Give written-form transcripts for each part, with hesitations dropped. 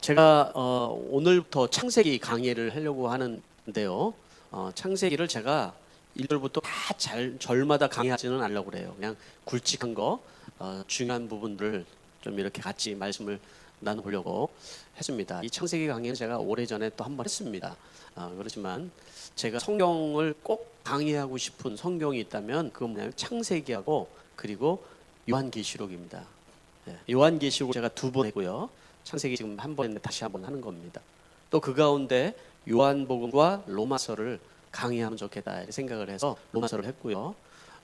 제가 오늘부터 창세기 강의를 하려고 하는데요. 창세기를 제가 1절부터 다 절마다 강의하지는 않으려고 그래요. 그냥 굵직한 거, 중요한 부분들을 좀 이렇게 같이 말씀을 나눠보려고 했습니다. 이 창세기 강의는 제가 오래전에 또 한 번 했습니다. 그렇지만 제가 성경을 꼭 강의하고 싶은 성경이 있다면 그건 뭐냐면 창세기하고 그리고 요한계시록입니다. 요한계시록 제가 2번 했고요. 창세기 지금 한 번 했는데 다시 한 번 하는 겁니다. 또 그 가운데 요한복음과 로마서를 강의하면 좋겠다 생각을 해서 로마서를 했고요.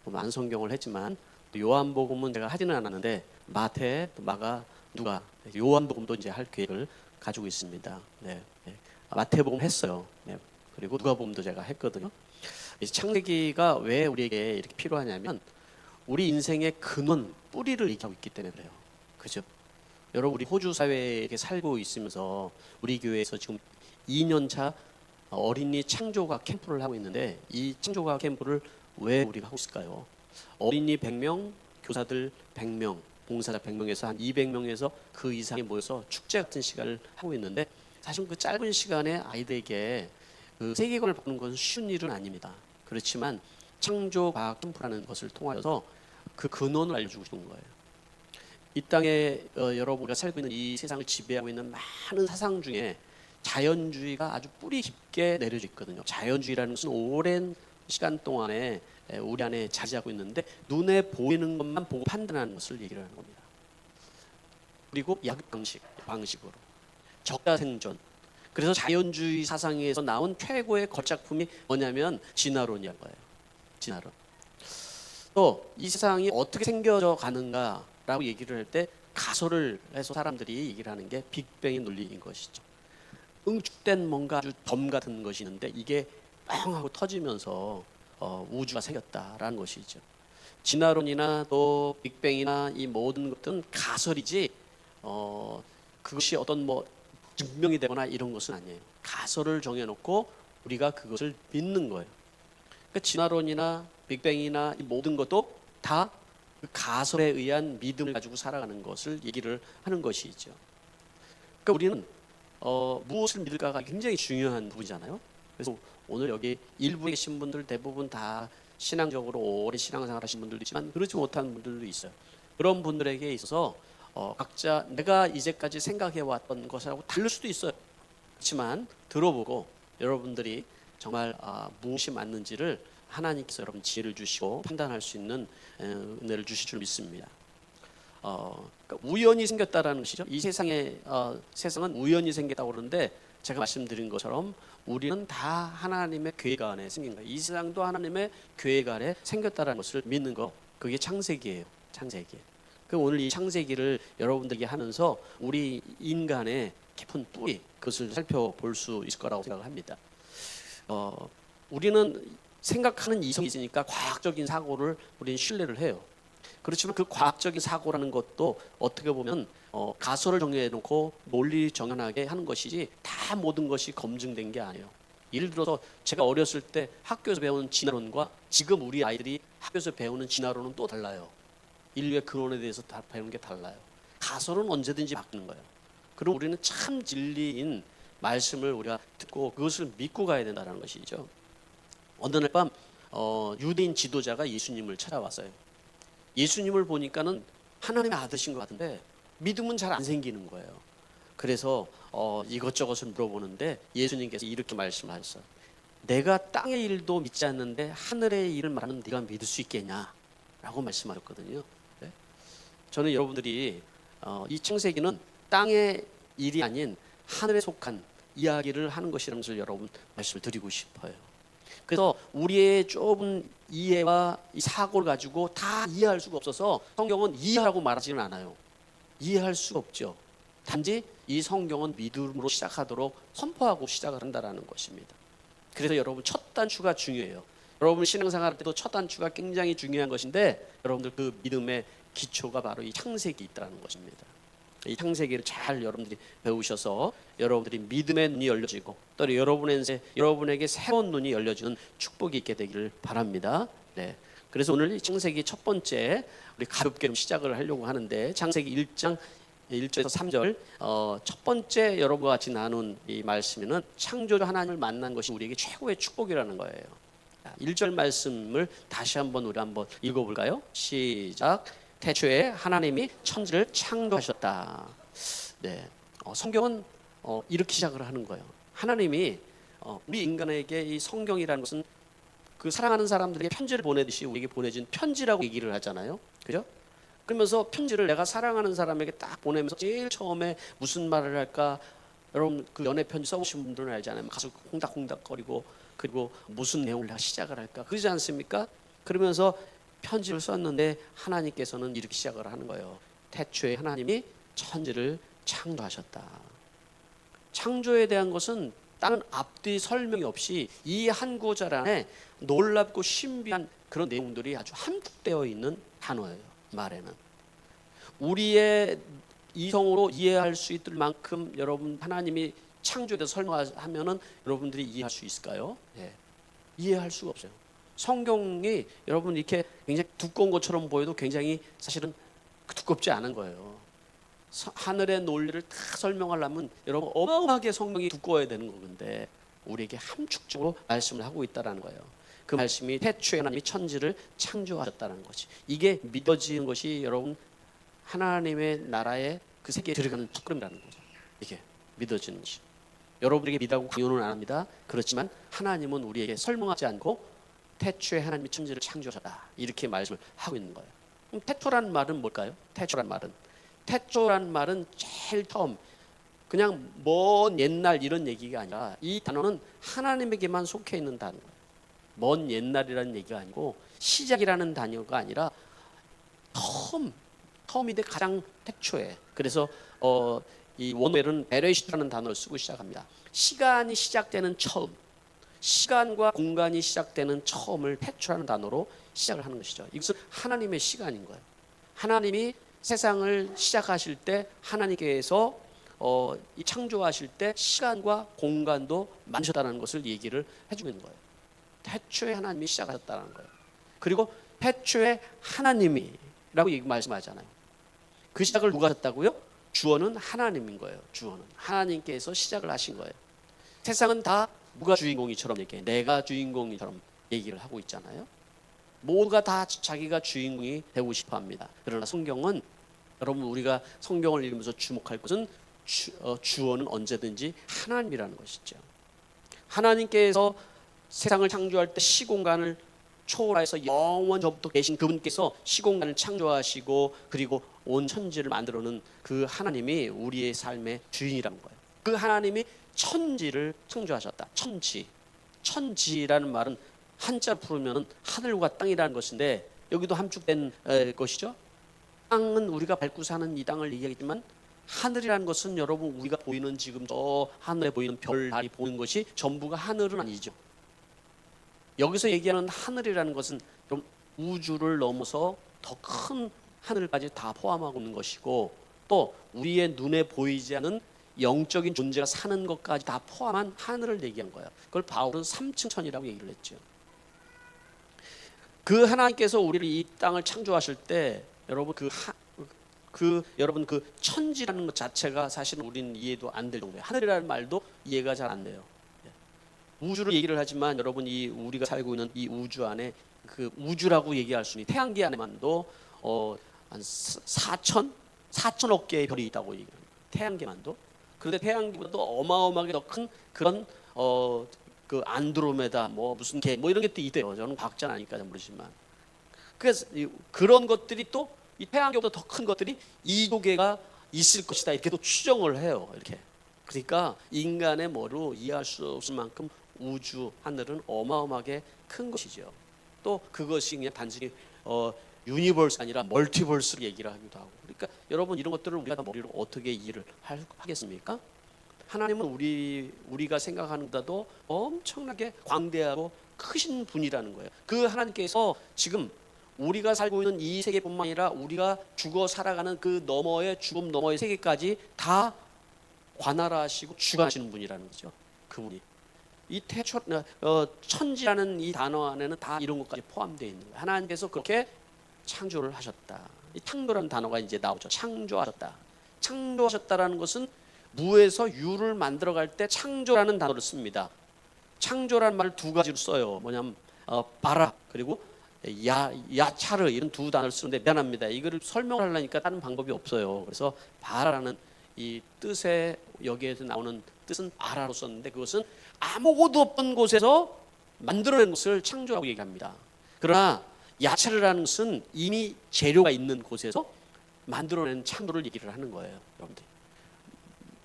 많은 성경을 했지만 요한복음은 제가 하지는 않았는데 마태, 마가, 누가, 요한복음도 이제 할 계획을 가지고 있습니다. 마태복음 했어요. 그리고 누가복음도 제가 했거든요. 창세기가 왜 우리에게 이렇게 필요하냐면 우리 인생의 근원, 뿌리를 얘기하고 있기 때문에 그래요. 그죠? 여러분, 우리 호주 사회에 살고 있으면서 우리 교회에서 지금 2년차 어린이 창조과학 캠프를 하고 있는데 이 창조과학 캠프를 왜 우리가 하고 있을까요? 어린이 100명, 교사들 100명, 봉사자 100명에서 한 200명에서 그 이상이 모여서 축제 같은 시간을 하고 있는데 사실 그 짧은 시간에 아이들에게 그 세계관을 바꾸는 것은 쉬운 일은 아닙니다. 그렇지만 창조과학 캠프라는 것을 통하여서 그 근원을 알려주고 싶은 거예요. 이 땅에 여러분과 살고 있는 이 세상을 지배하고 있는 많은 사상 중에 자연주의가 아주 뿌리 깊게 내려져 있거든요. 자연주의라는 것은 오랜 시간 동안에 우리 안에 자리하고 있는데 눈에 보이는 것만 보고 판단하는 것을 얘기를 하는 겁니다. 그리고 약육 방식으로 적자 생존. 그래서 자연주의 사상에서 나온 최고의 걸작품이 뭐냐면 진화론이라는 거예요. 진화론. 또 이 세상이 어떻게 생겨져 가는가 라고 얘기를 할 때 가설을 해서 사람들이 얘기를 하는 게 빅뱅의 논리인 것이죠. 응축된 뭔가 아주 점 같은 것이 있는데 이게 빵 하고 터지면서 우주가 생겼다라는 것이죠. 진화론이나 또 빅뱅이나 이 모든 것들은 가설이지 그것이 어떤 뭐 증명이 되거나 이런 것은 아니에요. 가설을 정해놓고 우리가 그것을 믿는 거예요. 그러니까 진화론이나 빅뱅이나 이 모든 것도 다 그 가설에 의한 믿음을 가지고 살아가는 것을 얘기를 하는 것이죠. 그러니까 우리는 무엇을 믿을까가 굉장히 중요한 부분이잖아요. 그래서 오늘 여기 일부에 계신 분들 대부분 다 신앙적으로 오래 신앙생활 하신 분들도 있지만 그렇지 못한 분들도 있어요. 그런 분들에게 있어서 각자 내가 이제까지 생각해왔던 것하고 다를 수도 있어요. 그렇지만 들어보고 여러분들이 정말 무엇이 맞는지를 하나님께서 여러분 지혜를 주시고 판단할 수 있는 은혜를 주실 줄 믿습니다. 그러니까 우연히 생겼다라는 것이죠. 이 세상은 우연히 생겼다고 그러는데 제가 말씀드린 것처럼 우리는 다 하나님의 계획 안에 생긴 거예요. 이 세상도 하나님의 계획 아래 생겼다라는 것을 믿는 거, 그게 창세기예요. 창세기. 그 오늘 이 창세기를 여러분들에게 하면서 우리 인간의 깊은 뿌리, 그것을 살펴볼 수 있을 거라고 생각을 합니다. 우리는 생각하는 이성이 있으니까 과학적인 사고를 우리는 신뢰를 해요. 그렇지만 그 과학적인 사고라는 것도 어떻게 보면 가설을 정해놓고 논리 정연하게 하는 것이지 다 모든 것이 검증된 게 아니에요. 예를 들어서 제가 어렸을 때 학교에서 배우는 진화론과 지금 우리 아이들이 학교에서 배우는 진화론은 또 달라요. 인류의 근원에 대해서 다 배우는 게 달라요. 가설은 언제든지 바뀌는 거예요. 그리고 우리는 참 진리인 말씀을 우리가 듣고 그것을 믿고 가야 된다는 것이죠. 어느 날 밤 유대인 지도자가 예수님을 찾아왔어요. 예수님을 보니까는 하나님의 아들이신 것 같은데 믿음은 잘 안 생기는 거예요. 그래서 이것저것을 물어보는데 예수님께서 이렇게 말씀하셨어요. 내가 땅의 일도 믿지 않는데 하늘의 일을 말하는 네가 믿을 수 있겠냐? 라고 말씀하셨거든요. 네? 저는 여러분들이 이 창세기는 땅의 일이 아닌 하늘에 속한 이야기를 하는 것이라면서 여러분 말씀을 드리고 싶어요. 그래서 우리의 좁은 이해와 이 사고를 가지고 다 이해할 수가 없어서 성경은 이해하라고 말하지는 않아요. 이해할 수가 없죠. 단지 이 성경은 믿음으로 시작하도록 선포하고 시작을 한다는 것입니다. 그래서 여러분 첫 단추가 중요해요. 여러분 신앙생활 할 때도 첫 단추가 굉장히 중요한 것인데 여러분들 그 믿음의 기초가 바로 이 창세기에 있다는 것입니다. 이 창세기를 잘 여러분들이 배우셔서 여러분들이 믿음의 눈이 열려지고 또 여러분에게 새로운 눈이 열려지는 축복이 있게 되기를 바랍니다. 네. 그래서 오늘 이 창세기 첫 번째 우리 가볍게 좀 시작을 하려고 하는데 창세기 1장 1절에서 3절 첫 번째 여러분과 같이 나눈 이 말씀에는 창조주 하나님을 만난 것이 우리에게 최고의 축복이라는 거예요. 1절 말씀을 다시 한번 우리 한번 읽어볼까요? 시작. 태초에 하나님이 천지를 창조하셨다. 네, 성경은 이렇게 시작을 하는 거예요. 하나님이 우리 인간에게 이 성경이라는 것은 그 사랑하는 사람들에게 편지를 보내듯이 우리에게 보내진 편지라고 얘기를 하잖아요. 그죠? 그러면서 편지를 내가 사랑하는 사람에게 딱 보내면서 제일 처음에 무슨 말을 할까? 여러분 그 연애 편지 써보신 분들은 알잖아요. 가서 홍닥홍닥거리고 그리고 무슨 내용을 내가 시작을 할까? 그러지 않습니까? 그러면서 편지를 썼는데 하나님께서는 이렇게 시작을 하는 거예요. 태초에 하나님이 천지를 창조하셨다. 창조에 대한 것은 다른 앞뒤 설명이 없이 이 한 구절 안에 놀랍고 신비한 그런 내용들이 아주 함축되어 있는 단어예요. 말에는 우리의 이성으로 이해할 수 있을 만큼 여러분 하나님이 창조에 대해서 설명하면은 여러분들이 이해할 수 있을까요? 예. 이해할 수가 없어요. 성경이 여러분 이렇게 굉장히 두꺼운 것처럼 보여도 굉장히 사실은 두껍지 않은 거예요. 하늘의 논리를 다 설명하려면 여러분 어마어마하게 성경이 두꺼워야 되는 건데 우리에게 함축적으로 말씀을 하고 있다는 거예요. 그 말씀이 태초에 하나님이 천지를 창조하셨다는 것이, 이게 믿어지는 것이 여러분 하나님의 나라의 그 세계에 들어가는 첫걸음이라는 거죠. 이게 믿어지는 것이. 여러분에게 믿라고 강요는 안 합니다. 그렇지만 하나님은 우리에게 설명하지 않고 태초에 하나님이 천지를 창조하셨다 이렇게 말씀을 하고 있는 거예요. 그럼 태초란 말은 뭘까요? 태초란 말은 제일 처음, 그냥 먼 옛날 이런 얘기가 아니라 이 단어는 하나님에게만 속해 있는 단어예요. 먼 옛날이라는 얘기가 아니고 시작이라는 단어가 아니라 처음인데 가장 태초에. 그래서 이 원어에는 베레시트라는 단어를 쓰고 시작합니다. 시간이 시작되는 처음, 시간과 공간이 시작되는 처음을 태초라는 단어로 시작을 하는 것이죠. 이것은 하나님의 시간인 거예요. 하나님이 세상을 시작하실 때 하나님께서 이 창조하실 때 시간과 공간도 만드셨다는 것을 얘기를 해주고 있는 거예요. 태초에 하나님이 시작하셨다는 거예요. 그리고 태초에 하나님이라고 말씀하잖아요. 그 시작을 누가 하셨다고요? 주어는 하나님인 거예요. 주어는 하나님께서 시작을 하신 거예요. 세상은 다 누가 주인공이처럼 얘기해, 내가 주인공이처럼 얘기를 하고 있잖아요. 모두가 다 자기가 주인공이 되고 싶어합니다. 그러나 성경은 여러분 우리가 성경을 읽으면서 주목할 것은 주어는 언제든지 하나님이라는 것이죠. 하나님께서 세상을 창조할 때 시공간을 초월해서 영원 전부터 계신 그분께서 시공간을 창조하시고 그리고 온 천지를 만들어놓은 그 하나님이 우리의 삶의 주인이라는 거예요. 그 하나님이 천지를 창조하셨다. 천지라는 말은 한자로 풀으면 하늘과 땅이라는 것인데 여기도 함축된 것이죠. 땅은 우리가 밟고 사는 이 땅을 얘기하지만 하늘이라는 것은 여러분 우리가 보이는 지금 저 하늘에 보이는 별, 달이 보이는 것이 전부가 하늘은 아니죠. 여기서 얘기하는 하늘이라는 것은 우주를 넘어서 더 큰 하늘까지 다 포함하고 있는 것이고 또 우리의 눈에 보이지 않는 영적인 존재가 사는 것까지 다 포함한 하늘을 얘기한 거예요. 그걸 바울은 삼층천이라고 얘기를 했죠. 그 하나님께서 우리를 이 땅을 창조하실 때 여러분 여러분 그 천지라는 것 자체가 사실은 우리는 이해도 안 될 정도예요. 하늘이라는 말도 이해가 잘 안 돼요. 우주를 얘기를 하지만 여러분 이 우리가 살고 있는 이 우주 안에 그 우주라고 얘기할 수 있는 태양계 안에만도 한 4천억 개의 별이 있다고 얘기합니다. 태양계만도. 그런데 태양계보다 어마어마하게 더 큰 그런 그 안드로메다 뭐 무슨 개 뭐 이런 게 또 있대요. 저는 과학자는 아니니까 잘 모르지만. 그래서 그런 것들이 또 이 태양계보다 더 큰 것들이 2조 개가 있을 것이다 이렇게 또 추정을 해요. 이렇게. 그러니까 인간의 머리로 이해할 수 없을 만큼 우주 하늘은 어마어마하게 큰 것이죠. 또 그것이 그냥 단순히 유니버스 아니라 멀티버스로 얘기를 하기도 하고. 그러니까 여러분 이런 것들을 우리가 다 머리로 어떻게 이해를 하겠습니까? 하나님은 우리가 생각하는 것보다도 엄청나게 광대하고 크신 분이라는 거예요. 그 하나님께서 지금 우리가 살고 있는 이 세계뿐만 아니라 우리가 죽어 살아가는 그 너머의 죽음 너머의 세계까지 다 관할하시고 주관하시는 분이라는 거죠. 그분이 이 천지라는 이 단어 안에는 다 이런 것까지 포함되어 있는 거예요. 하나님께서 그렇게 창조를 하셨다. 이 창조라는 단어가 이제 나오죠. 창조하셨다. 창조하셨다라는 것은 무에서 유를 만들어갈 때 창조라는 단어를 씁니다. 창조라는 말을 두 가지로 써요. 뭐냐면 바라 그리고 야차르 이런 두 단어를 쓰는데 미안합니다. 이거를 설명을 하려니까 다른 방법이 없어요. 그래서 바라라는 이 뜻에 여기에서 나오는 뜻은 바라로 썼는데 그것은 아무것도 없던 곳에서 만들어낸 것을 창조라고 얘기합니다. 그러나 야차르라는 것은 이미 재료가 있는 곳에서 만들어낸 창조를 얘기를 하는 거예요. 여러분들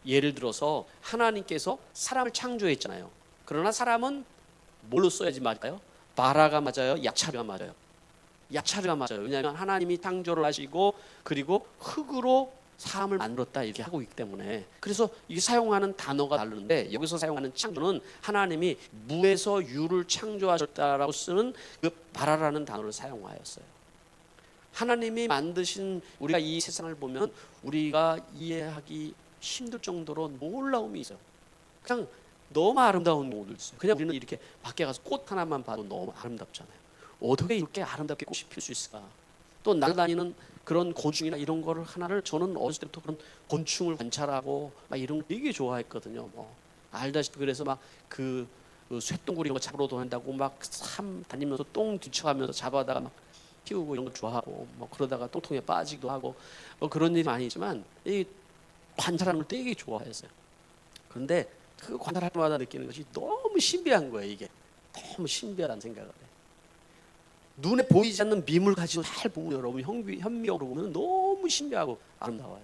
예를 들어서 하나님께서 사람을 창조했잖아요. 그러나 사람은 뭘로 써야지 맞을까요? 바라가 맞아요? 야차르가 맞아요? 야차르가 맞아요. 왜냐하면 하나님이 창조를 하시고 그리고 흙으로 사람을 만들었다 이렇게 하고 있기 때문에. 그래서 이게 사용하는 단어가 다르는데 여기서 사용하는 창조는 하나님이 무에서 유를 창조하셨다라고 쓰는 그 바라라는 단어를 사용하였어요. 하나님이 만드신 우리가 이 세상을 보면 우리가 이해하기 힘들 정도로 놀라움이 있어요. 그냥 너무 아름다운 곳들 있어요. 그냥 우리는 이렇게 밖에 가서 꽃 하나만 봐도 너무 아름답잖아요. 어떻게 이렇게 아름답게 꽃이 필 수 있을까? 또 날아다니는 그런 곤충이나 이런 거를 하나를 저는 어렸을 때부터 그런 곤충을 관찰하고 막 이런 거 되게 좋아했거든요. 뭐 알다시피 그래서 막 그 쇠똥구리 이런 거 잡으러 다닌다고 막 삶 다니면서 똥 뒤쳐가면서 잡아다가 막 키우고 이런 거 좋아하고 뭐 그러다가 똥통에 빠지기도 하고 뭐 그런 일이 많이 있지만 이 관찰하는 걸 되게 좋아했어요. 그런데 그 관찰할 때마다 느끼는 것이 너무 신비한 거예요. 이게 너무 신비하다는 생각을 해요. 눈에 보이지 않는 미물 가지고 잘 보면 여러분 현미경으로 보면 너무 신비하고 아름다워요.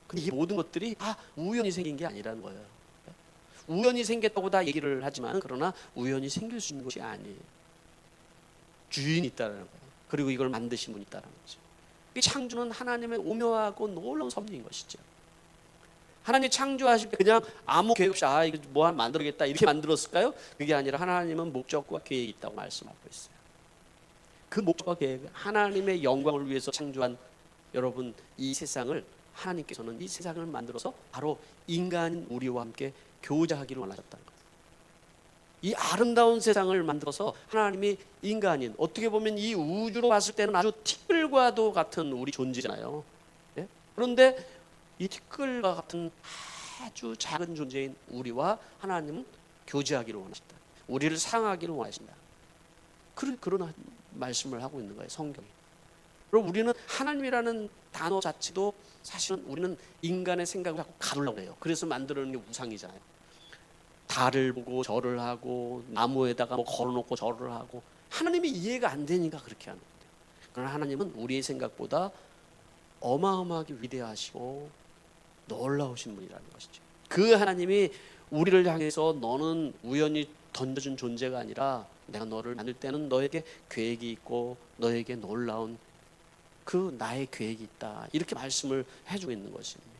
근데 이 모든 것들이 다 우연히 생긴 게 아니라는 거예요. 우연히 생겼다고 다 얘기를 하지만 그러나 우연히 생길 수 있는 것이 아니에요. 주인이 있다는 거예요. 그리고 이걸 만드신 분이 있다는 거죠. 이 창조는 하나님의 오묘하고 놀라운 섭리인 것이죠. 하나님이 창조하실 때 그냥 아무 계획 없이 이거 뭐 만들겠다 이렇게 만들었을까요? 그게 아니라 하나님은 목적과 계획이 있다고 말씀하고 있어요. 그 목적과 계획, 하나님의 영광을 위해서 창조한 여러분 이 세상을 하나님께서는 이 세상을 만들어서 바로 인간인 우리와 함께 교제하기를 원하셨다는 거예요. 이 아름다운 세상을 만들어서 하나님이 인간인 어떻게 보면 이 우주로 봤을 때는 아주 티끌과도 같은 우리 존재잖아요. 예? 그런데 이 티끌과 같은 아주 작은 존재인 우리와 하나님은 교제하기를 원하신다. 우리를 사랑하기를 원하신다. 그런 말씀을 하고 있는 거예요, 성경이. 그리고 우리는 하나님이라는 단어 자체도 사실은 우리는 인간의 생각을 자꾸 가두려고 해요. 그래서 만들어낸 게 우상이잖아요. 달을 보고 절을 하고 나무에다가 뭐 걸어놓고 절을 하고 하나님이 이해가 안 되니까 그렇게 하는 거예요. 그러나 하나님은 우리의 생각보다 어마어마하게 위대하시고 놀라우신 분이라는 것이죠. 그 하나님이 우리를 향해서 너는 우연히 던져준 존재가 아니라 내가 너를 만들 때는 너에게 계획이 있고 너에게 놀라운 그 나의 계획이 있다 이렇게 말씀을 해주고 있는 것입니다.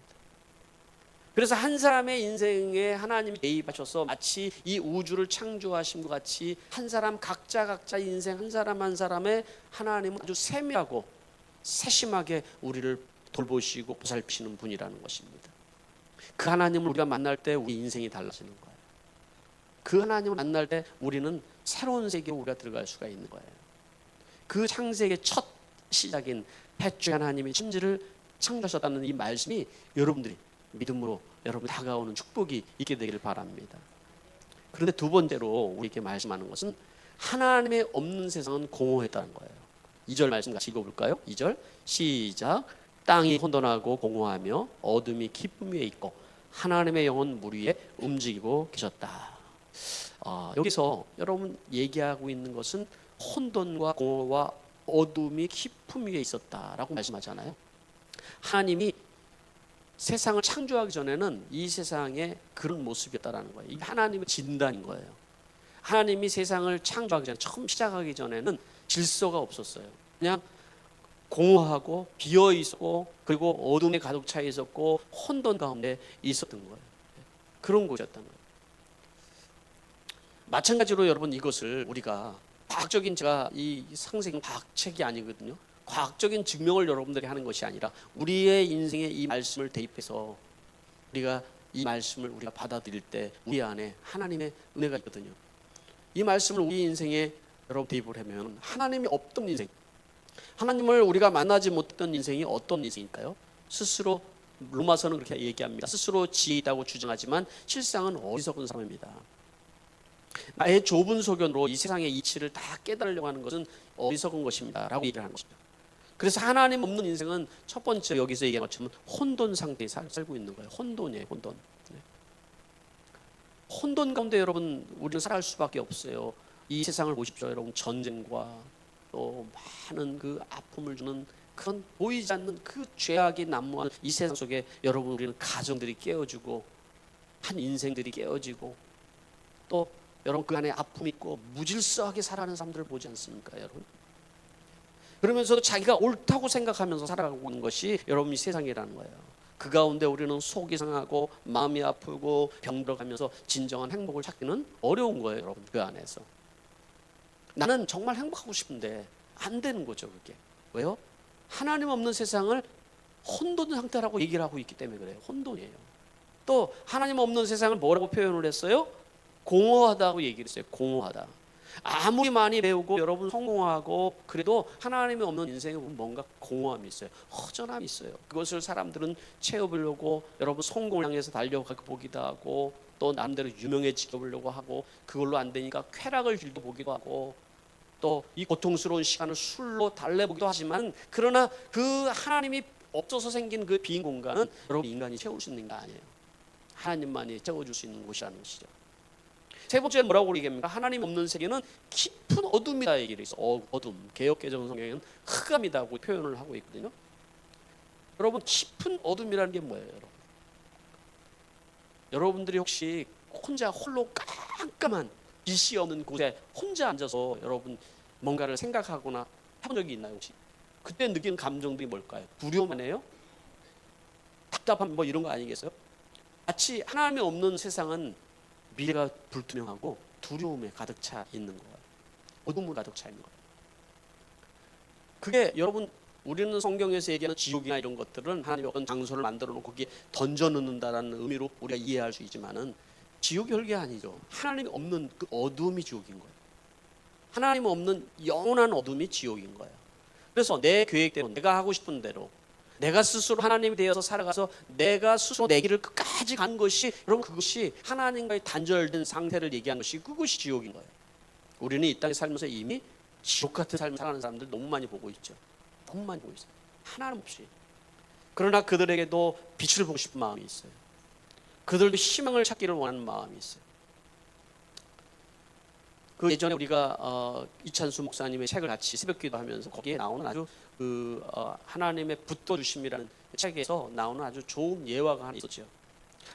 그래서 한 사람의 인생에 하나님이 개입하셔서 마치 이 우주를 창조하신 것 같이 한 사람 각자 인생 한 사람 한 사람의 하나님은 아주 세밀하고 세심하게 우리를 돌보시고 보살피시는 분이라는 것입니다. 그 하나님을 우리가 만날 때 우리 인생이 달라지는 거예요. 그 하나님을 만날 때 우리는 새로운 세계로 우리가 들어갈 수가 있는 거예요. 그 창세기의 첫 시작인 햇주의 하나님이 천지를 창조하셨다는 이 말씀이 여러분들이 믿음으로 여러분 다가오는 축복이 있게 되기를 바랍니다. 그런데 두 번째로 우리에게 말씀하는 것은 하나님의 없는 세상은 공허했다는 거예요. 2절 말씀 같이 읽어볼까요? 2절 시작. 땅이 혼돈하고 공허하며 어둠이 깊음 위에 있고 하나님의 영은 물 위에 움직이고 계셨다. 여기서 여러분 얘기하고 있는 것은 혼돈과 공허와 어둠이 깊음 위에 있었다라고 말씀하잖아요. 하나님이 세상을 창조하기 전에는 이 세상에 그런 모습이었다라는 거예요. 이 하나님의 진단인 거예요. 하나님이 세상을 창조하기 전에 처음 시작하기 전에는 질서가 없었어요. 그냥 공허하고 비어 있었고 그리고 어둠에 가득 차 있었고 혼돈 가운데 있었던 거예요. 그런 곳이었던 거예요. 마찬가지로 여러분 이것을 우리가 과학적인 제가 이 상세히 과학책이 아니거든요. 과학적인 증명을 여러분들이 하는 것이 아니라 우리의 인생에 이 말씀을 대입해서 우리가 이 말씀을 우리가 받아들일 때 우리 안에 하나님의 은혜가 있거든요. 이 말씀을 우리 인생에 여러분 대입을 하면 하나님이 없던 인생, 하나님을 우리가 만나지 못했던 인생이 어떤 인생일까요? 스스로 로마서는 그렇게 얘기합니다. 스스로 지혜 있다고 주장하지만 실상은 어리석은 사람입니다. 나의 좁은 소견으로 이 세상의 이치를 다 깨달으려고 하는 것은 어리석은 것입니다 라고 얘기를 하는 것입니다. 그래서 하나님 없는 인생은 첫 번째 여기서 얘기한 것처럼 혼돈 상태에 살고 있는 거예요. 혼돈이에요. 혼돈. 혼돈 가운데 여러분 우리는 살아갈 수밖에 없어요. 이 세상을 보십시오. 여러분 전쟁과 또 많은 그 아픔을 주는 그런 보이지 않는 그 죄악이 난무하는 이 세상 속에 여러분 우리는 가정들이 깨어지고 한 인생들이 깨어지고 또 여러분 그 안에 아픔이 있고 무질서하게 살아가는 사람들을 보지 않습니까 여러분? 그러면서도 자기가 옳다고 생각하면서 살아가고 있는 것이 여러분 이 세상이라는 거예요. 그 가운데 우리는 속이 상하고 마음이 아프고 병들어가면서 진정한 행복을 찾기는 어려운 거예요 여러분. 그 안에서 나는 정말 행복하고 싶은데 안 되는 거죠. 그게 왜요? 하나님 없는 세상을 혼돈 상태라고 얘기를 하고 있기 때문에 그래요. 혼돈이에요. 또 하나님 없는 세상을 뭐라고 표현을 했어요? 공허하다고 얘기를 했어요. 공허하다. 아무리 많이 배우고 여러분 성공하고 그래도 하나님이 없는 인생에 보면 뭔가 공허함이 있어요. 허전함이 있어요. 그것을 사람들은 채워보려고 여러분 성공을 향해서 달려보기도 하고 또 남대로 유명해지게 보려고 하고 그걸로 안 되니까 쾌락을 즐겨보기도 하고 또 이 고통스러운 시간을 술로 달래보기도 하지만 그러나 그 하나님이 없어서 생긴 그 빈 공간은 여러분 인간이 채울 수 있는 게 아니에요. 하나님만이 채워줄 수 있는 곳이라는 것이죠. 세 번째는 뭐라고 얘기합니까? 하나님 없는 세계는 깊은 어둠이다 얘기를 있어. 어둠. 개역개정 성경에는 흑암이라고 표현을 하고 있거든요. 여러분 깊은 어둠이라는 게 뭐예요, 여러분? 여러분들이 혹시 혼자 홀로 깜깜한 빛이 없는 곳에 혼자 앉아서 여러분 뭔가를 생각하거나 해본 적이 있나요 혹시? 그때 느끼는 감정들이 뭘까요? 두려움이네요? 답답함 뭐 이런 거 아니겠어요? 마치 하나님이 없는 세상은 미래가 불투명하고 두려움에 가득 차 있는 거예요. 어둠으로 가득 차 있는 거예요. 그게 여러분 우리는 성경에서 얘기하는 지옥이나 이런 것들은 하나님이 어떤 장소를 만들어 놓고 거기에 던져 넣는다라는 의미로 우리가 이해할 수 있지만은 지옥이 별게 아니죠. 하나님이 없는 그 어둠이 지옥인 거예요. 하나님 없는 영원한 어둠이 지옥인 거예요. 그래서 내 계획대로 내가 하고 싶은 대로 내가 스스로 하나님이 되어서 살아가서 내가 스스로 내 길을 끝까지 간 것이 여러분 그것이 하나님과의 단절된 상태를 얘기하는 것이 그것이 지옥인 거예요. 우리는 이 땅에 살면서 이미 지옥 같은 삶을 살아가는 사람들 너무 많이 보고 있죠. 너무 많이 보고 있어요. 하나님 없이. 그러나 그들에게도 빛을 보고 싶은 마음이 있어요. 그들도 희망을 찾기를 원하는 마음이 있어요. 그 예전에 우리가 이찬수 목사님의 책을 같이 새벽기도하면서 거기에 나오는 아주 하나님의 붙들어주심이라는 책에서 나오는 아주 좋은 예화가 하나 있었죠.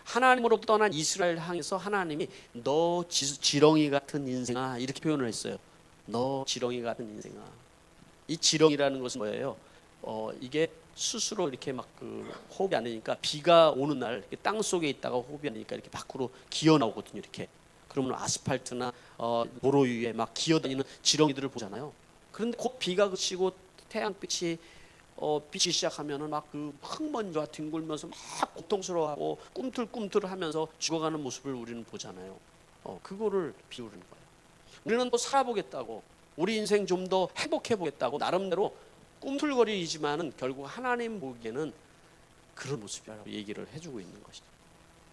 하나님으로부터 떠난 이스라엘 향해서 하나님이 너 지렁이 같은 인생아 이렇게 표현을 했어요. 너 지렁이 같은 인생아. 이 지렁이라는 것은 뭐예요? 이게 스스로 이렇게 막 호흡이 안 되니까 비가 오는 날 땅 속에 있다가 호흡이 안 되니까 이렇게 밖으로 기어 나오거든요. 이렇게. 그러면 아스팔트나 도로 위에 막 기어다니는 지렁이들을 보잖아요. 그런데 곧 비가 그치고 태양빛이 비치기 시작하면은 막 그 흙먼지가 뒹굴면서 막 고통스러워하고 꿈틀꿈틀하면서 죽어가는 모습을 우리는 보잖아요. 그거를 비우는 거예요. 우리는 또 살아보겠다고 우리 인생 좀 더 행복해보겠다고 나름대로 꿈틀거리지만은 결국 하나님 보기에는 그런 모습이라고 얘기를 해주고 있는 것이죠.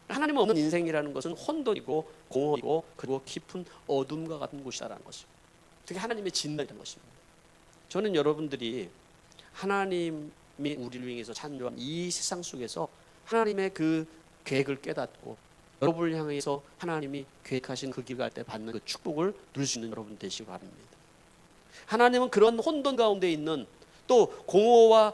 하나님 없는 인생이라는 것은 혼돈이고 공허이고 그리고 깊은 어둠과 같은 곳이라는 것이죠. 그게 하나님의 진단이라는 것입니다. 저는 여러분들이 하나님이 우리를 위해서 창조한 이 세상 속에서 하나님의 그 계획을 깨닫고 여러분을 향해서 하나님이 계획하신 그 길 갈 때 받는 그 축복을 누릴 수 있는 여러분 되시기 바랍니다. 하나님은 그런 혼돈 가운데 있는 또 공허와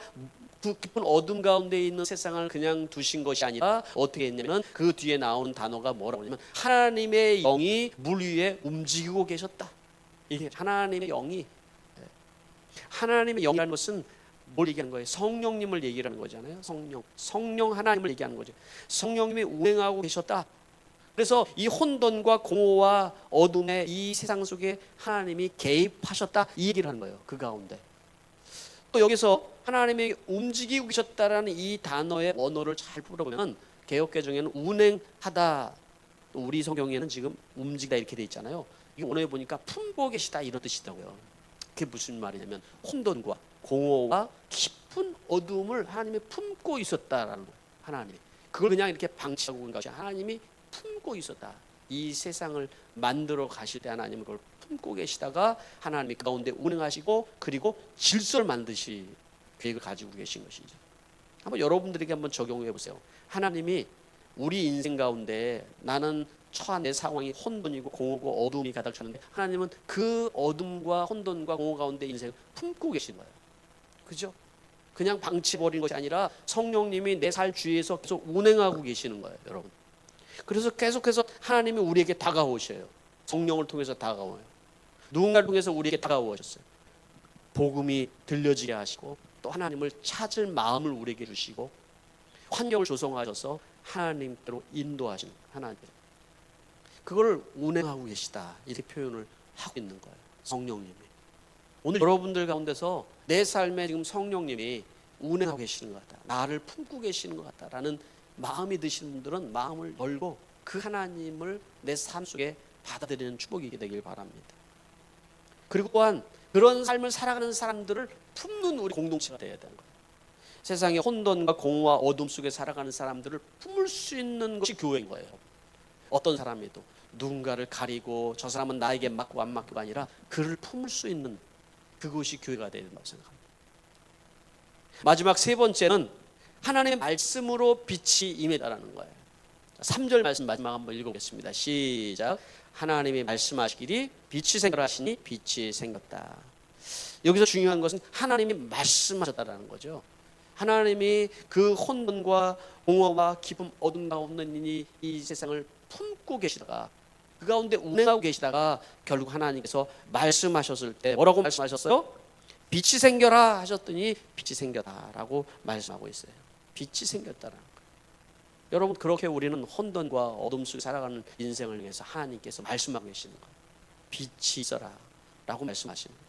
깊은 어둠 가운데 있는 세상을 그냥 두신 것이 아니라 어떻게 했냐면 그 뒤에 나오는 단어가 뭐라고 하냐면 하나님의 영이 물 위에 움직이고 계셨다. 이게 하나님의 영이 하나님의 영이라는 것은 뭘 얘기하는 거예요? 성령님을 얘기하는 거잖아요. 성령 하나님을 얘기하는 거죠. 성령님이 운행하고 계셨다. 그래서 이 혼돈과 공허와 어둠의 이 세상 속에 하나님이 개입하셨다 이 얘기를 하는 거예요. 그 가운데 또 여기서 하나님이 움직이고 계셨다라는 이 단어의 원어를 잘 풀어보면 개역개정에는 운행하다, 또 우리 성경에는 지금 움직이다 이렇게 돼 있잖아요. 이 원어에 보니까 품고 계시다 이런 뜻이더라고요. 그게 무슨 말이냐면 혼돈과 공허와 깊은 어둠을 하나님이 품고 있었다라는 거예요. 하나님이. 그걸 그냥 이렇게 방치하고 온 것이 하나님이 품고 있었다. 이 세상을 만들어 가실 때 하나님은 그걸 품고 계시다가 하나님이 그 가운데 운행하시고 그리고 질서를 만드실 계획을 가지고 계신 것이죠. 한번 여러분들에게 한번 적용해 보세요. 하나님이 우리 인생 가운데 나는 처한 내 상황이 혼돈이고 공허고 어둠이 가득 찼는데 하나님은 그 어둠과 혼돈과 공허 가운데 인생을 품고 계신 거예요. 그죠? 그냥 방치해버린 것이 아니라 성령님이 내 살 주위에서 계속 운행하고 계시는 거예요, 여러분. 그래서 계속해서 하나님이 우리에게 다가오셔요. 성령을 통해서 다가와요. 누군가를 통해서 우리에게 다가오셨어요. 복음이 들려지게 하시고 또 하나님을 찾을 마음을 우리에게 주시고 환경을 조성하셔서 하나님께로 인도하시는 하나님. 그걸 운행하고 계시다 이렇게 표현을 하고 있는 거예요, 성령님이. 오늘 여러분들 가운데서 내 삶에 지금 성령님이 운행하고 계시는 것 같다, 나를 품고 계시는 것 같다라는 마음이 드시는 분들은 마음을 열고 그 하나님을 내 삶 속에 받아들이는 축복이 되길 바랍니다. 그리고 또한 그런 삶을 살아가는 사람들을 품는 우리 공동체가 되어야 되는 거예요. 세상의 혼돈과 공허와 어둠 속에 살아가는 사람들을 품을 수 있는 것이 교회인 거예요. 어떤 사람이도 누군가를 가리고 저 사람은 나에게 맞고 안 맞고가 아니라 그를 품을 수 있는 그것이 교회가 되야 된다고 생각합니다. 마지막 세 번째는 하나님의 말씀으로 빛이 임했다라는 거예요. 3절 말씀 마지막 한번 읽어보겠습니다. 시작. 하나님이 말씀하시기를 빛이 생겨라 하시니 빛이 생겼다. 여기서 중요한 것은 하나님이 말씀하셨다라는 거죠. 하나님이 그 혼돈과 공허와 기쁨 어둠 가운데 있는 이 세상을 품고 계시다가 그 가운데 운행하고 계시다가 결국 하나님께서 말씀하셨을 때 뭐라고 말씀하셨어요? 빛이 생겨라 하셨더니 빛이 생겼다라고 말씀하고 있어요. 빛이 생겼다라는 거예요. 여러분, 그렇게 우리는 혼돈과 어둠 속에 살아가는 인생을 위해서 하나님께서 말씀하고 계시는 거예요. 빛이 있어라 라고 말씀하시는 거예요.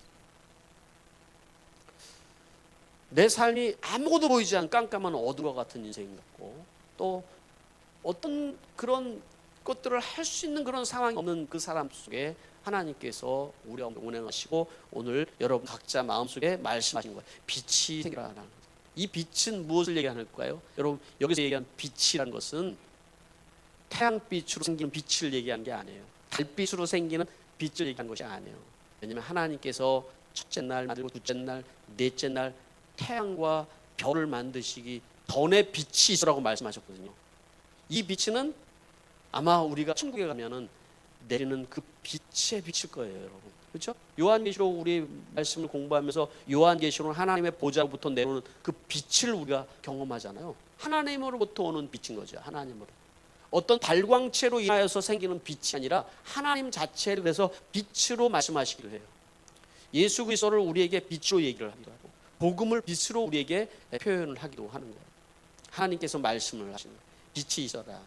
내 삶이 아무것도 보이지 않는 깜깜한 어둠과 같은 인생 같고 또 어떤 그런 것들을 할 수 있는 그런 상황이 없는 그 사람 속에 하나님께서 우리와 운행하시고 오늘 여러분 각자 마음속에 말씀하신 거예요. 빛이 생겨라. 이 빛은 무엇을 얘기하는 걸까요? 여러분, 여기서 얘기하는 빛이라는 것은 태양빛으로 생기는 빛을 얘기하는 게 아니에요. 달빛으로 생기는 빛을 얘기하는 것이 아니에요. 왜냐하면 하나님께서 첫째 날 만들고 둘째 날 넷째 날 태양과 별을 만드시기 전에 빛이 있으라고 말씀하셨거든요. 이 빛은 아마 우리가 천국에 가면은 내리는 그 빛의 빛일 거예요, 여러분. 그렇죠? 요한계시록 우리 말씀을 공부하면서 요한계시록은 하나님의 보좌로부터 내려오는 그 빛을 우리가 경험하잖아요. 하나님으로부터 오는 빛인 거죠. 하나님으로. 어떤 발광체로 인하여서 생기는 빛이 아니라 하나님 자체를 그래서 빛으로 말씀하시기로 해요. 예수 그리스도를 우리에게 빛으로 얘기를 하기도 하고 복음을 빛으로 우리에게 표현을 하기도 하는 거예요. 하나님께서 말씀을 하시는 거예요. 빛이 있어라.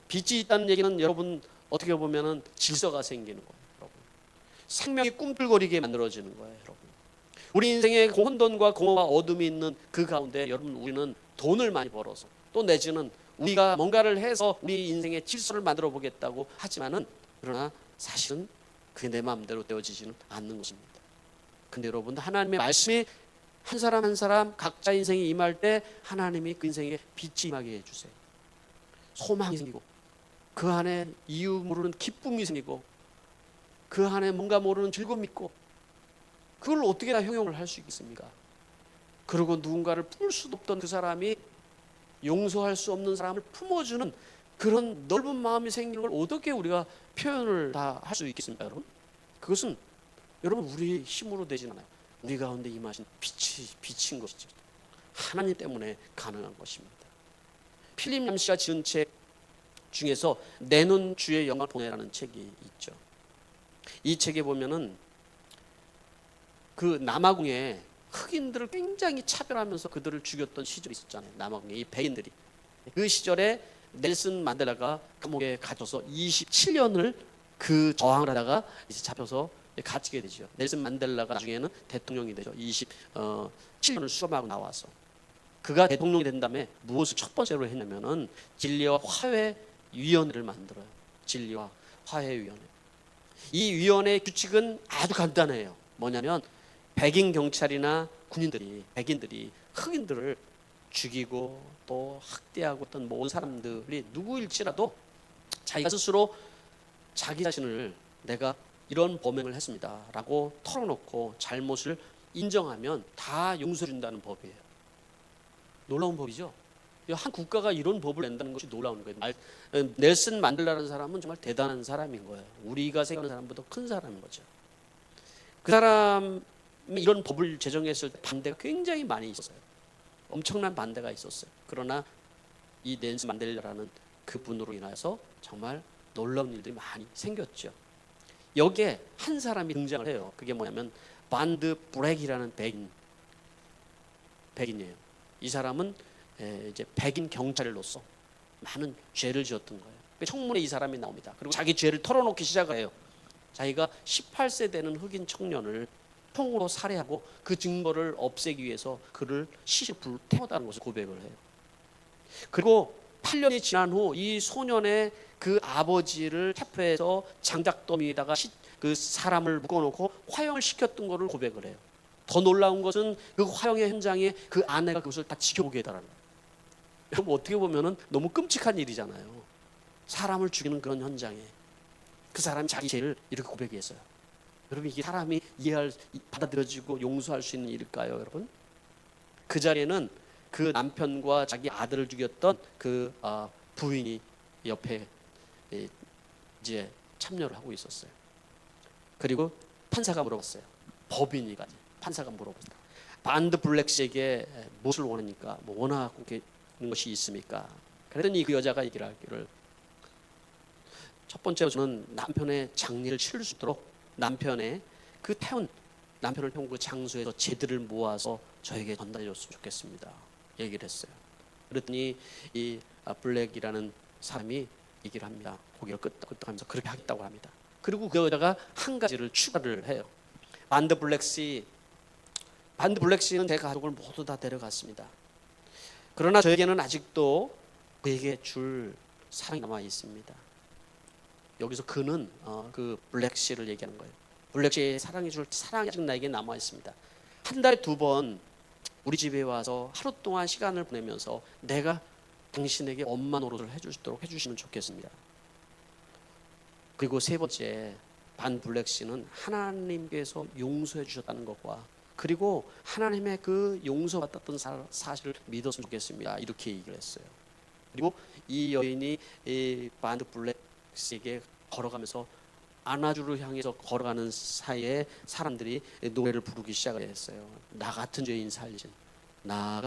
빛이 있다는 얘기는 여러분 어떻게 보면은 질서가 생기는 거예요, 여러분. 생명이 꿈틀거리게 만들어지는 거예요, 여러분. 우리 인생에 혼돈과 공허와 어둠이 있는 그 가운데 여러분 우리는 돈을 많이 벌어서 또 내지는 우리가 뭔가를 해서 우리 인생의 질서를 만들어 보겠다고 하지만은 그러나 사실은 그게 내 마음대로 되어지지는 않는 것입니다. 근데 여러분 하나님의 말씀이 한 사람 한 사람 각자 인생에 임할 때 하나님이 그 인생에 빛이 임하게 해주세요. 소망이 생기고 그 안에 이유 모르는 기쁨이 생기고 그 안에 뭔가 모르는 즐거움이 있고 그걸 어떻게 다 형용을 할 수 있겠습니까? 그리고 누군가를 품을 수도 없던 그 사람이 용서할 수 없는 사람을 품어주는 그런 넓은 마음이 생기는 걸 어떻게 우리가 표현을 다 할 수 있겠습니까, 여러분? 그것은 여러분 우리 힘으로 되진 않아요. 우리 가운데 임하신 빛인 것이죠. 하나님 때문에 가능한 것입니다. 필립 얌씨가 지은 책 중에서 내 눈 주의 영광을 보내라는 책이 있죠. 이 책에 보면은 그 남아공에 흑인들을 굉장히 차별하면서 그들을 죽였던 시절이 있었잖아요. 남아공의 이 백인들이. 그 시절에 넬슨 만델라가 감옥에 갇혀서 27년을 그 저항을 하다가 이제 잡혀서 갇히게 되죠. 넬슨 만델라가 나중에는 대통령이 되죠. 27년을 수감하고 나와서. 그가 대통령이 된 다음에 무엇을 첫 번째로 했냐면은 진리와 화해 위원회를 만들어요. 진리와 화해위원회. 이 위원회의 규칙은 아주 간단해요. 뭐냐면 백인 경찰이나 군인들이 백인들이 흑인들을 죽이고 또 학대하고 어떤 모든 사람들이 누구일지라도 자기가 스스로 자기 자신을 내가 이런 범행을 했습니다 라고 털어놓고 잘못을 인정하면 다 용서해 준다는 법이에요. 놀라운 법이죠. 한 국가가 이런 법을 낸다는 것이 놀라운 거예요. 넬슨 만델라라는 사람은 정말 대단한 사람인 거예요. 우리가 생각하는 사람보다 큰 사람인 거죠. 그 사람이 이런 법을 제정했을 때 반대가 굉장히 많이 있었어요. 엄청난 반대가 있었어요. 그러나 이 넬슨 만델라라는 그분으로 인해서 정말 놀라운 일들이 많이 생겼죠. 여기에 한 사람이 등장을 해요. 그게 뭐냐면 반드 브렉이라는 백인이에요. 이 사람은 이제 백인 경찰로서 많은 죄를 지었던 거예요. 청문회 이 사람이 나옵니다. 그리고 자기 죄를 털어놓기 시작을 해요. 자기가 18세 되는 흑인 청년을 총으로 살해하고 그 증거를 없애기 위해서 그를 시신을 불태웠다는 것을 고백을 해요. 그리고 8년이 지난 후 이 소년의 그 아버지를 체포해서 장작더미에다가 그 사람을 묶어놓고 화형을 시켰던 것을 고백을 해요. 더 놀라운 것은 그 화형의 현장에 그 아내가 그것을 다 지켜보게 해달라는 거예요. 여러분 어떻게 보면 너무 끔찍한 일이잖아요. 사람을 죽이는 그런 현장에 그 사람이 자기 죄를 이렇게 고백했어요. 여러분 이게 사람이 받아들여지고 용서할 수 있는 일일까요, 여러분? 그 자리에는 그 남편과 자기 아들을 죽였던 그 부인이 옆에 이제 참여를 하고 있었어요. 그리고 판사가 물어봤어요. 법인이까지 판사가 물어봤다. 반드 블랙 씨에게 무엇을 원하니까 뭐 원하고 있는 것이 있습니까? 그랬더니 그 여자가 얘기를 하기를 첫 번째로 저는 남편의 장례를 치를 수 있도록 남편의 그 태운 남편을 태운 그 장소에서 재들을 모아서 저에게 전달해줬으면 좋겠습니다. 얘기를 했어요. 그랬더니 이 블랙이라는 사람이 얘기를 합니다. 고개를 끄덕끄덕하면서 그렇게 하겠다고 합니다. 그리고 그 여자가 한 가지를 추가를 해요. 반드 블랙 씨는 제 가족을 모두 다 데려갔습니다. 그러나 저에게는 아직도 그에게 줄 사랑이 남아 있습니다. 여기서 그는 그 블랙 씨를 얘기하는 거예요. 블랙 씨의 사랑이 줄 사랑이 아직 나에게 남아 있습니다. 한 달에 2번 우리 집에 와서 하루 동안 시간을 보내면서 내가 당신에게 엄마 노릇을 해줄 수 있도록 해주시면 좋겠습니다. 그리고 세 번째, 반 블랙 씨는 하나님께서 용서해 주셨다는 것과 그리고 하나님의 그 용서받았던 사실을 믿었으면 좋겠습니다. 이렇게 얘기를 했어요. 그리고 이 여인이 이 반드 블랙 씨에게 걸어가면서 안아주를 향해서 걸어가는 사이에 사람들이 노래를 부르기 시작을 했어요. 나 같은 죄인 살리신, 나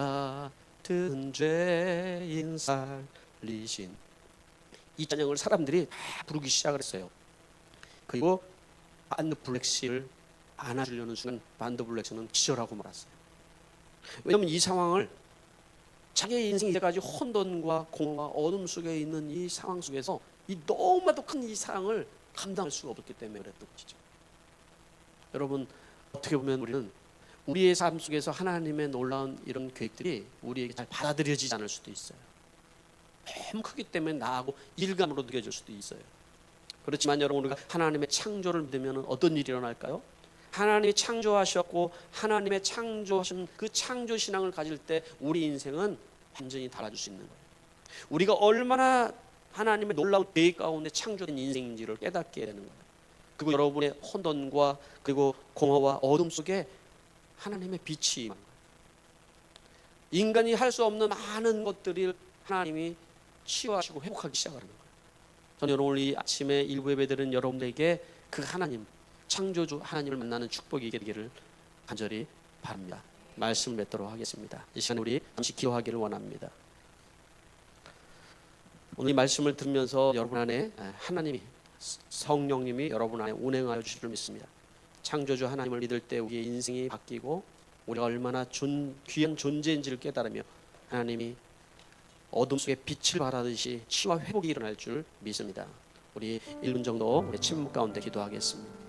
같은 죄인 살리신, 이 찬양을 사람들이 다 부르기 시작을 했어요. 그리고 반드 블랙 씨를 안아주려는 순간 반드 블랙 씨는 기절하고 말았어요. 왜냐하면 이 상황을 자기의 인생 이제까지 혼돈과 공허와 어둠 속에 있는 이 상황 속에서 이 너무나도 큰 이 사랑을 감당할 수가 없었기 때문에 그랬던 것이죠. 여러분 어떻게 보면 우리는 우리의 삶 속에서 하나님의 놀라운 이런 계획들이 우리에게 잘 받아들여지지 않을 수도 있어요. 너무 크기 때문에 나하고 일감으로 느껴질 수도 있어요. 그렇지만 여러분 우리가 하나님의 창조를 믿으면 어떤 일이 일어날까요? 하나님이 창조하셨고 하나님의 창조하신 그 창조 신앙을 가질 때 우리 인생은 완전히 달라질 수 있는 거예요. 우리가 얼마나 하나님의 놀라운 계획 가운데 창조된 인생인지를 깨닫게 되는 거예요. 그리고 여러분의 혼돈과 그리고 공허와 어둠 속에 하나님의 빛이 임하는 거예요. 인간이 할 수 없는 많은 것들을 하나님이 치유하시고 회복하기 시작하는 거예요. 저는 오늘 이 아침에 일부 예배드린 여러분들에게 그 하나님, 창조주 하나님을 만나는 축복이 되기를 간절히 바랍니다. 말씀을 맺도록 하겠습니다. 이 시간에 우리 잠시 기도하기를 원합니다. 오늘 이 말씀을 들으면서 여러분 안에 하나님이, 성령님이 여러분 안에 운행하여 주실 줄 믿습니다. 창조주 하나님을 믿을 때 우리의 인생이 바뀌고 우리가 얼마나 귀한 존재인지를 깨달으며 하나님이 어둠 속에 빛을 발하듯이 치유와 회복이 일어날 줄 믿습니다. 우리 1분 정도 우리 침묵 가운데 기도하겠습니다.